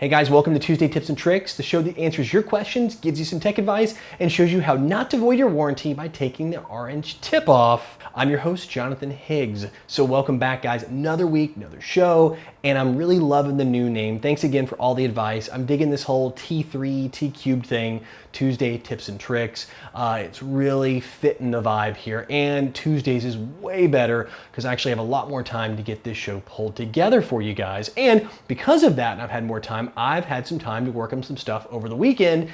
Hey guys, welcome to Tuesday Tips and Tricks, the show that answers your questions, gives you some tech advice, and shows you how not to void your warranty by taking the orange tip off. I'm your host, Jonathan Higgs. So welcome back, guys. Another week, another show, and I'm really loving the new name. Thanks again for all the advice. I'm digging this whole T3, T-cubed thing, Tuesday Tips and Tricks. It's really fitting the vibe here, and Tuesdays is way better because I actually have a lot more time to get this show pulled together for you guys. And because of that, and I've had more time, I've had some time to work on some stuff over the weekend,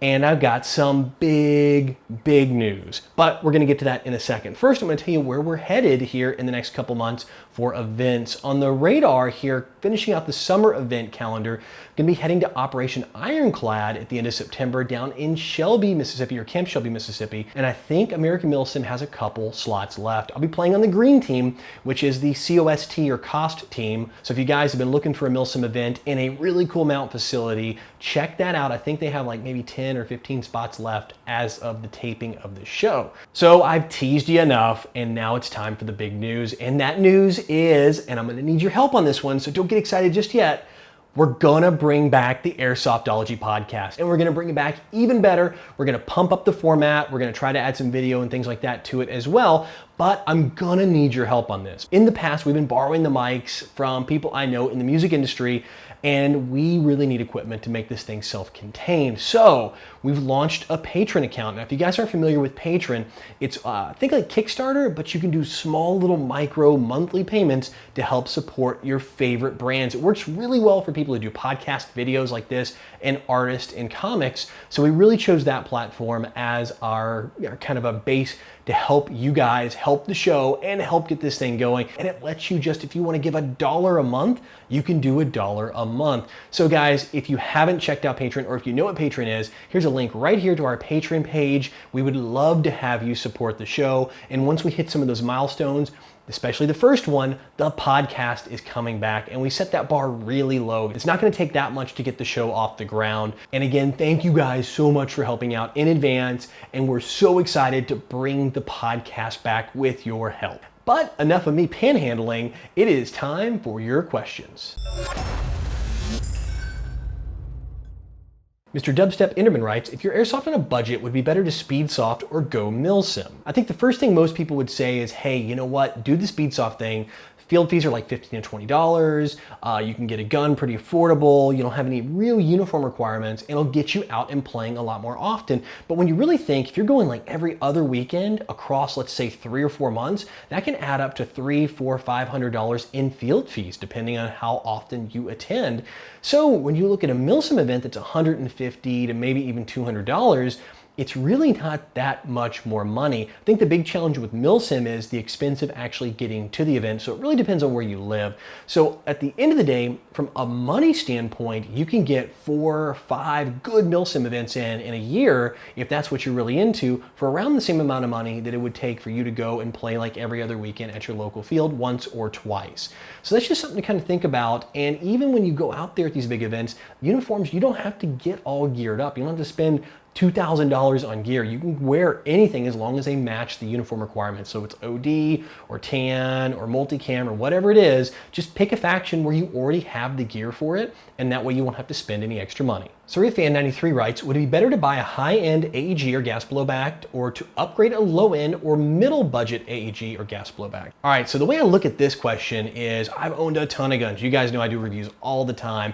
and I've got some big news. But we're gonna get to that in a second. First, I'm gonna tell you where we're headed here in the next couple months for events. On the radar here, finishing out the summer event calendar, gonna be heading to Operation Ironclad at the end of September down in Shelby, Mississippi, or Camp Shelby, Mississippi. And I think American Milsim has a couple slots left. I'll be playing on the green team, which is the COST or COST team. So if you guys have been looking for a Milsim event in a really cool mount facility, check that out. I think they have like maybe 10 or 15 spots left as of the taping of the show. So I've teased you enough, and now it's time for the big news. And that news is, and I'm gonna need your help on this one, so don't get excited just yet, we're gonna bring back the Airsoftology podcast, and we're gonna bring it back even better. We're gonna pump up the format. We're gonna try to add some video and things like that to it as well, but I'm gonna need your help on this. In the past, we've been borrowing the mics from people I know in the music industry, and we really need equipment to make this thing self-contained. So we've launched a Patreon account. Now, if you guys aren't familiar with Patreon, it's think like Kickstarter, but you can do small little micro monthly payments to help support your favorite brands. It works really well for people who do podcast videos like this and artists and comics. So we really chose that platform as our kind of a base to help you guys, help the show, and help get this thing going. And it lets you just, if you wanna give $1 a month, you can do $1 a month. So guys, if you haven't checked out Patreon, or if you know what Patreon is, here's a link right here to our Patreon page. We would love to have you support the show. And once we hit some of those milestones, especially the first one, the podcast is coming back, and we set that bar really low. It's not gonna take that much to get the show off the ground. And again, thank you guys so much for helping out in advance, and we're so excited to bring the podcast back with your help. But enough of me panhandling, it is time for your questions. Mr. Dubstep Inderman writes, if you're airsoft on a budget, would it be better to speedsoft or go Milsim? I think the first thing most people would say is, hey, you know what, do the speedsoft thing. Field fees are like $15 to $20. You can get a gun pretty affordable. You don't have any real uniform requirements, and it'll get you out and playing a lot more often. But when you really think, if you're going like every other weekend across, let's say 3 or 4 months, that can add up to $300, $400, $500 in field fees, depending on how often you attend. So when you look at a Milsim event that's $150 to maybe even $200, it's really not that much more money. I think the big challenge with Milsim is the expense of actually getting to the event, so it really depends on where you live. So at the end of the day, from a money standpoint, you can get 4 or 5 good Milsim events in a year, if that's what you're really into, for around the same amount of money that it would take for you to go and play like every other weekend at your local field once or twice. So that's just something to kind of think about. And even when you go out there at these big events, uniforms, you don't have to get all geared up. You don't have to spend $2,000 on gear. You can wear anything as long as they match the uniform requirements. So it's OD or tan or multicam or whatever it is, just pick a faction where you already have the gear for it, and that way you won't have to spend any extra money. SurreyFan93 writes, would it be better to buy a high-end AEG or gas blowback, or to upgrade a low-end or middle budget AEG or gas blowback? All right, so the way I look at this question is, I've owned a ton of guns. You guys know I do reviews all the time.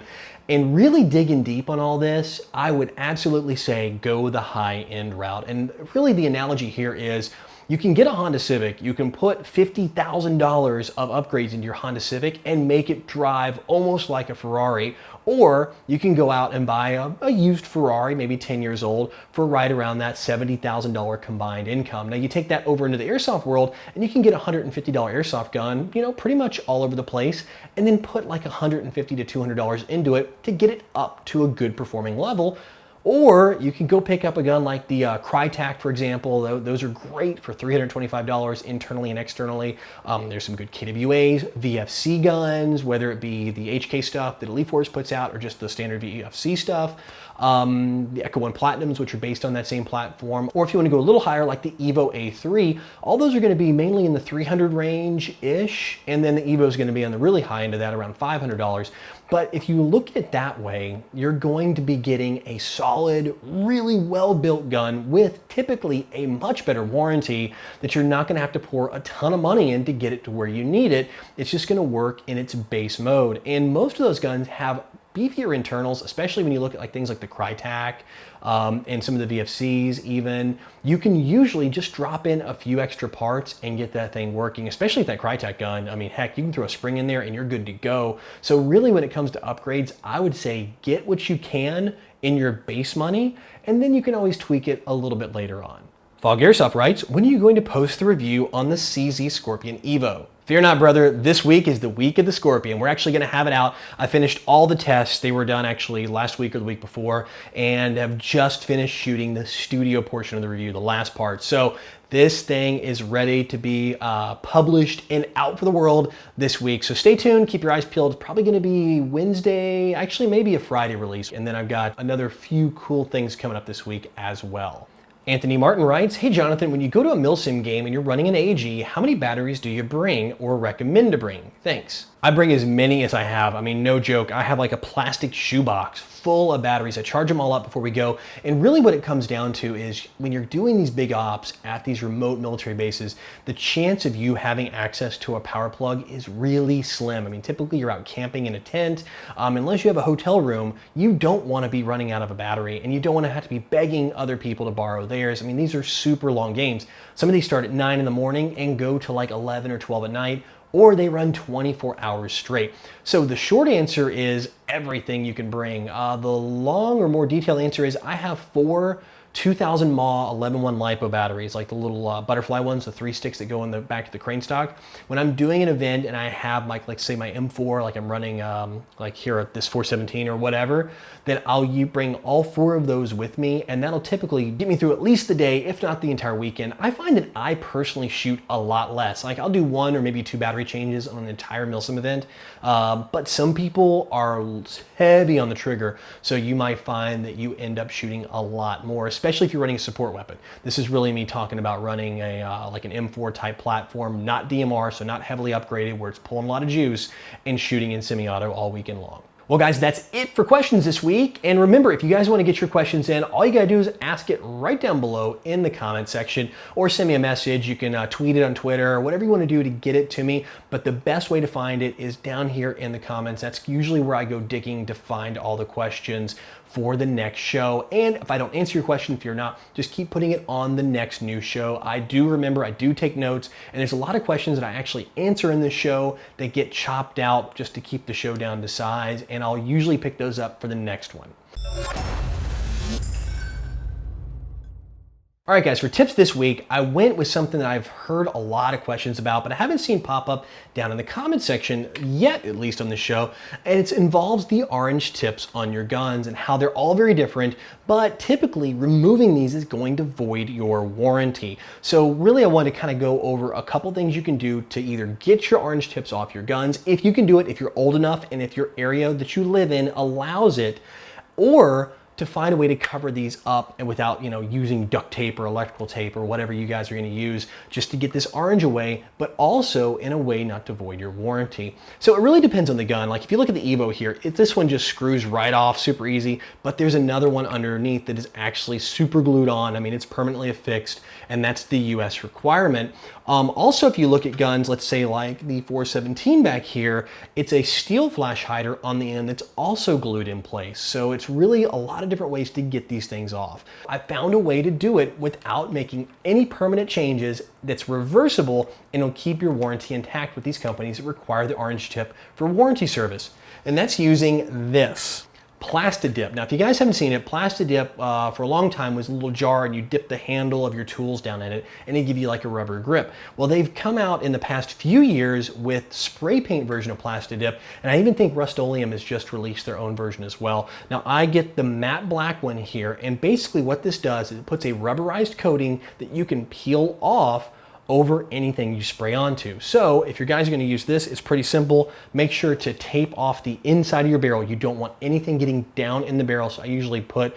And really digging deep on all this, I would absolutely say go the high-end route. And really the analogy here is, you can get a Honda Civic, you can put $50,000 of upgrades into your Honda Civic and make it drive almost like a Ferrari, or you can go out and buy a used Ferrari, maybe 10 years old, for right around that $70,000 combined income. Now you take that over into the airsoft world, and you can get a $150 airsoft gun, you know, pretty much all over the place, and then put like $150 to $200 into it to get it up to a good performing level. Or you can go pick up a gun like the Crytac, for example. Those are great for $325 internally and externally. There's some good KWAs, VFC guns, whether it be the HK stuff that Elite Force puts out or just the standard VFC stuff. The Echo One Platinums, which are based on that same platform. Or if you want to go a little higher, like the Evo A3, all those are going to be mainly in the 300 range-ish, and then the Evo is going to be on the really high end of that, around $500. But if you look at it that way, you're going to be getting a solid, really well-built gun with typically a much better warranty that you're not going to have to pour a ton of money in to get it to where you need it. It's just going to work in its base mode. And most of those guns have beefier internals, especially when you look at like things like the Crytac and some of the VFCs even. You can usually just drop in a few extra parts and get that thing working, especially with that Crytac gun. I mean, heck, you can throw a spring in there and you're good to go. So really when it comes to upgrades, I would say get what you can in your base money, and then you can always tweak it a little bit later on. Fog Airsoft writes, when are you going to post the review on the CZ Scorpion Evo? Fear not, brother, this week is the week of the Scorpion. We're actually gonna have it out. I finished all the tests. They were done actually last week or the week before, and have just finished shooting the studio portion of the review, the last part. So this thing is ready to be published and out for the world this week. So stay tuned, keep your eyes peeled. It's probably gonna be Wednesday, actually maybe a Friday release. And then I've got another few cool things coming up this week as well. Anthony Martin writes, hey Jonathan, when you go to a Milsim game and you're running an AG, how many batteries do you bring or recommend to bring? Thanks. I bring as many as I have. I mean, no joke. I have like a plastic shoebox full of batteries. I charge them all up before we go. And really what it comes down to is when you're doing these big ops at these remote military bases, the chance of you having access to a power plug is really slim. I mean, typically you're out camping in a tent. Unless you have a hotel room, you don't want to be running out of a battery, and you don't want to have to be begging other people to borrow theirs. I mean, these are super long games. Some of these start at 9 in the morning and go to like 11 or 12 at night, or they run 24 hours straight. So the short answer is everything you can bring. The long or more detailed answer is I have 4 2000 mAh 11-1 LiPo batteries, like the little butterfly ones, the 3 sticks that go in the back of the crane stock. When I'm doing an event and I have like say my M4, like I'm running like here at this 417 or whatever, then I'll bring all 4 of those with me, and that'll typically get me through at least the day, if not the entire weekend. I find that I personally shoot a lot less. Like I'll do 1 or maybe 2 battery changes on an entire Milsim event, but some people are heavy on the trigger, so you might find that you end up shooting a lot more, especially if you're running a support weapon. This is really me talking about running a like an M4 type platform, not DMR, so not heavily upgraded, where it's pulling a lot of juice and shooting in semi-auto all weekend long. Well guys, that's it for questions this week. And remember, if you guys want to get your questions in, all you gotta do is ask it right down below in the comment section, or send me a message. You can tweet it on Twitter, or whatever you want to do to get it to me. But the best way to find it is down here in the comments. That's usually where I go digging to find all the questions for the next show. And if I don't answer your question, fear not, just keep putting it on the next new show. I do remember, I do take notes, and there's a lot of questions that I actually answer in this show that get chopped out just to keep the show down to size, and I'll usually pick those up for the next one. All right guys, for tips this week, I went with something that I've heard a lot of questions about, but I haven't seen pop up down in the comment section yet, at least on the show, and it involves the orange tips on your guns and how they're all very different, but typically removing these is going to void your warranty. So really I want to kind of go over a couple things you can do to either get your orange tips off your guns, if you can do it, if you're old enough and if your area that you live in allows it, or to find a way to cover these up and without, using duct tape or electrical tape or whatever you guys are going to use, just to get this orange away, but also in a way not to void your warranty. So it really depends on the gun. Like if you look at the Evo here, this one just screws right off, super easy, but there's another one underneath that is actually super glued on. I mean, it's permanently affixed, and that's the US requirement. Also, if you look at guns, let's say like the 417 back here, it's a steel flash hider on the end that's also glued in place. So it's really a lot of different ways to get these things off. I found a way to do it without making any permanent changes that's reversible, and it'll keep your warranty intact with these companies that require the orange tip for warranty service. And that's using this. Plastidip. Now, if you guys haven't seen it, Plastidip for a long time was a little jar and you dip the handle of your tools down in it and they give you like a rubber grip. Well, they've come out in the past few years with spray paint version of Plastidip, and I even think Rust-Oleum has just released their own version as well. Now, I get the matte black one here, and basically what this does is it puts a rubberized coating that you can peel off over anything you spray onto. So if your guys are gonna use this, it's pretty simple. Make sure to tape off the inside of your barrel. You don't want anything getting down in the barrel. So I usually put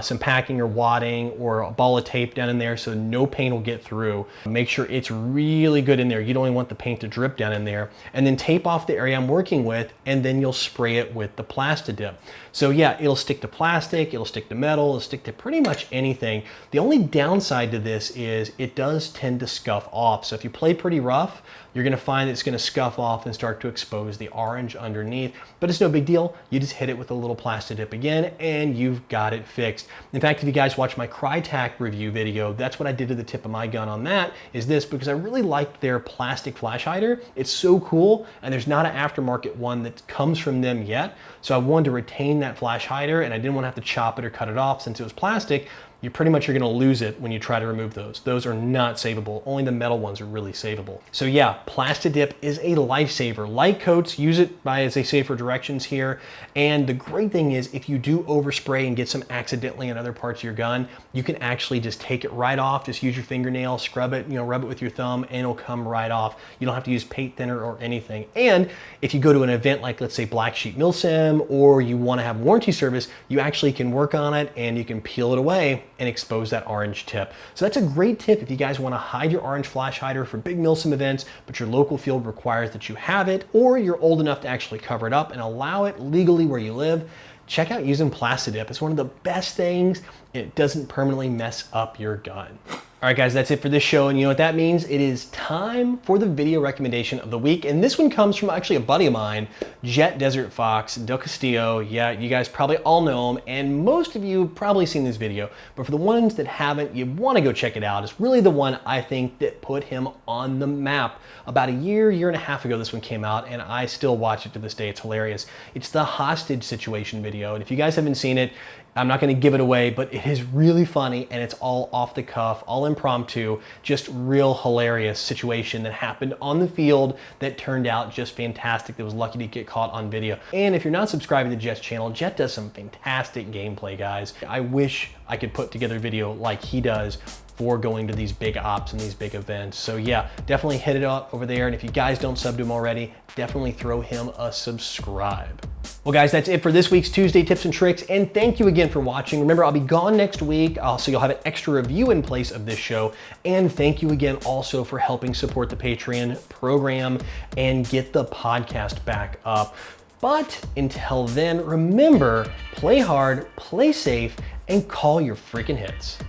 some packing or wadding or a ball of tape down in there so no paint will get through. Make sure it's really good in there. You don't even want the paint to drip down in there. And then tape off the area I'm working with, and then you'll spray it with the Plastidip. So yeah, it'll stick to plastic, it'll stick to metal, it'll stick to pretty much anything. The only downside to this is it does tend to scuff off. So if you play pretty rough, you're gonna find it's gonna scuff off and start to expose the orange underneath, but it's no big deal. You just hit it with a little Plastidip again and you've got it fixed. In fact, if you guys watch my Crytac review video, that's what I did to the tip of my gun on that, is this, because I really liked their plastic flash hider. It's so cool, and there's not an aftermarket one that comes from them yet. So I wanted to retain that flash hider and I didn't want to have to chop it or cut it off since it was plastic. You're gonna lose it when you try to remove those. Those are not savable. Only the metal ones are really savable. So yeah, Plastidip is a lifesaver. Light coats, use it as they say for directions here. And the great thing is if you do overspray and get some accidentally in other parts of your gun, you can actually just take it right off. Just use your fingernail, scrub it, rub it with your thumb, and it'll come right off. You don't have to use paint thinner or anything. And if you go to an event like, let's say, Black Sheep Milsim, or you wanna have warranty service, you actually can work on it and you can peel it away and expose that orange tip. So that's a great tip if you guys want to hide your orange flash hider for big Milsim events, but your local field requires that you have it, or you're old enough to actually cover it up and allow it legally where you live. Check out using Plastidip. It's one of the best things. It doesn't permanently mess up your gun. All right, guys, that's it for this show. And you know what that means? It is time for the video recommendation of the week. And this one comes from actually a buddy of mine, Jet Desert Fox Del Castillo. Yeah, you guys probably all know him, and most of you have probably seen this video. But for the ones that haven't, you want to go check it out. It's really the one I think that put him on the map. About a year and a half ago, this one came out, and I still watch it to this day. It's hilarious. It's the hostage situation video. And if you guys haven't seen it, I'm not going to give it away, but it is really funny, and it's all off the cuff, all impromptu, just real hilarious situation that happened on the field that turned out just fantastic. That was lucky to get caught on video. And if you're not subscribing to Jet's channel, Jet does some fantastic gameplay, guys. I wish I could put together a video like he does for going to these big ops and these big events. So yeah, definitely hit it up over there. And if you guys don't sub to him already, definitely throw him a subscribe. Well, guys, that's it for this week's Tuesday Tips and Tricks. And thank you again for watching. Remember, I'll be gone next week, so you'll have an extra review in place of this show. And thank you again also for helping support the Patreon program and get the podcast back up. But until then, remember, play hard, play safe, and call your freaking hits.